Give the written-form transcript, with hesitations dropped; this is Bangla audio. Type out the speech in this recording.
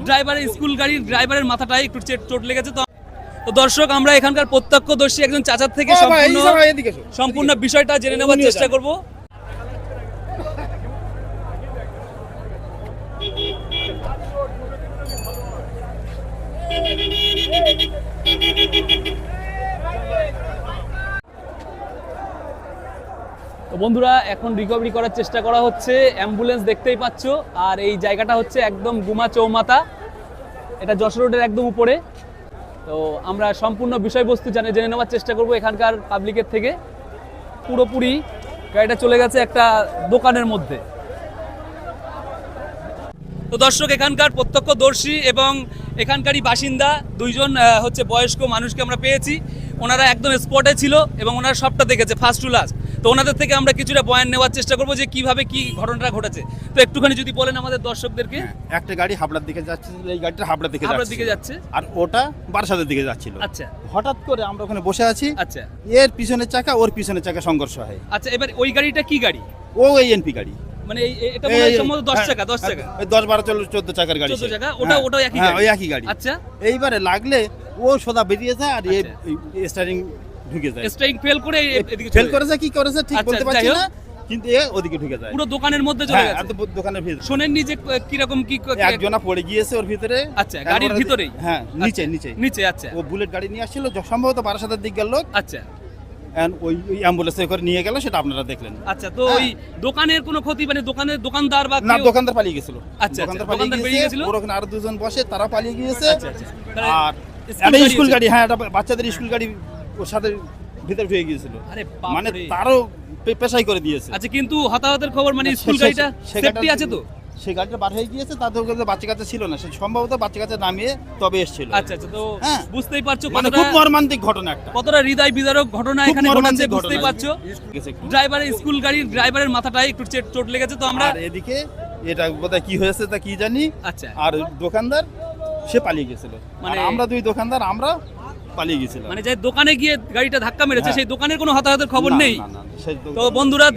ড্রাইভারের স্কুল গাড়ির ড্রাইভারের মাথাটায় একটু চোট লেগেছে। তো দর্শক, আমরা এখানকার প্রত্যক্ষদর্শী একজন চাচার থেকে সম্পূর্ণ বিষয়টা জেনে নেওয়ার চেষ্টা করব। তো বন্ধুরা, এখন রিকভারি করার চেষ্টা করা হচ্ছে, অ্যাম্বুলেন্স দেখতেই পাচ্ছ। আর এই জায়গাটা হচ্ছে একদম গুমা চৌমাথা, এটা যশোর রোডের একদম উপরে। তো আমরা সম্পূর্ণ বিষয়বস্তু জেনে নেওয়ার চেষ্টা করব এখানকার পাবলিকের থেকে। পুরোপুরি গাড়িটা চলে গেছে একটা দোকানের মধ্যে। তো দর্শক, এখানকার প্রত্যক্ষদর্শী এবং এখানকারই বাসিন্দা দুইজন হচ্ছে বয়স্ক মানুষকে আমরা পেয়েছি। ওনারা একদম স্পটে ছিল এবং ওনারা সবটা দেখেছে ফার্স্ট টু লাস্ট। তো ওনাদের থেকে আমরা কিছুটা বয়ান নেওয়ার চেষ্টা করবো যে কিভাবে কি ঘটনাটা ঘটেছে। তো একটুখানি যদি বলেন আমাদের দর্শকদেরকে। একটা গাড়ি হাবড়ার দিকে যাচ্ছে, এই গাড়িটা হাবড়ার দিকে যাচ্ছে আর ওটা বারাসাতের দিকে যাচ্ছিল। আচ্ছা, হঠাৎ করে আমরা ওখানে বসে আছি। আচ্ছা, এর পিছনের চাকা ওর পিছনের চাকা সংঘর্ষ হয়। আচ্ছা, এবার ওই গাড়িটা কি গাড়ি? ও এনপি গাড়ি, মানে এটা মনে হয় সম্ভবত 10 চাকা 10 চাকা 10 12 14 চাকার গাড়ি। 14 চাকা, ওটা একই গাড়ি। ওই একই গাড়ি। আচ্ছা, এইবারে লাগলে ও সোজা বেরিয়ে যায় আর স্টারিং ঢুকে যায়। স্ট্রাইক ফেল করে এদিকে ফেল করেছে কি করেছে ঠিক বলতে পারছি না, কিন্তু এ ওদিকে ঢুকে যায়। পুরো দোকানের মধ্যে চলে গেছে। আর দোকানের ভিতরে শুনেননি যে কি রকম কি একজনা পড়ে গিয়েছে ওর ভিতরে। আচ্ছা, গাড়ির ভিতরেই? হ্যাঁ, নিচে। আচ্ছা, ও বুলেট গাড়ি নিয়ে আসছিল, সম্ভবত বারাসাতের দিক গেল। আচ্ছা, ওই অ্যাম্বুলেন্সে করে নিয়ে গেল, সেটা আপনারা দেখলেন। আচ্ছা, তো ওই দোকানের কোনো ক্ষতি, মানে দোকানদার বা না, দোকানদার পালিয়ে গেছিল। আচ্ছা, দোকানদার পালিয়ে গেছিল। ওর ওখানে আরো দুজন বসে, তারা পালিয়ে গিয়েছে। আচ্ছা, আর একটা স্কুল গাড়ি, হ্যাঁ, এটা বাচ্চাদের স্কুল গাড়ি ওর সাথে ভিতরে ঢুকে গিয়েছিল। মানে তারও পেশাই করে দিয়েছে। আচ্ছা, কিন্তু হতাহতের খবর, মানে স্কুল গাড়িটা সেফটি আছে তো? সেই গাড়িটা বার হয়ে গিয়েছে, তাদের বাচ্চা কাচ্চা ছিল না, সে সম্ভবত বাচ্চা কাচ্চা নামিয়ে তবে এসেছিল। আচ্ছা, তো বুঝতেই পারছো মানে খুব মর্মান্তিক ঘটনা একটা, কতটা হৃদয় বিদারক ঘটনা এখানে ঘটেছে, বুঝতেই পারছো। ড্রাইভারের স্কুল গাড়ির ড্রাইভারের মাথাটায় একটু চোট লেগেছে। তো আমরা এদিকে এটা বোধহয় কি হয়েছে তা কি জানি। আচ্ছা, আর দোকানদার সে পালিয়ে গেছিল, মানে আমরা দুই দোকানদার আমরা পালিয়ে গেছিলাম। মানে যে দোকানে গিয়ে গাড়িটা ধাক্কা মেরেছে সেই দোকানের কোনো হতাহতের খবর নেই। তো বন্ধুরা,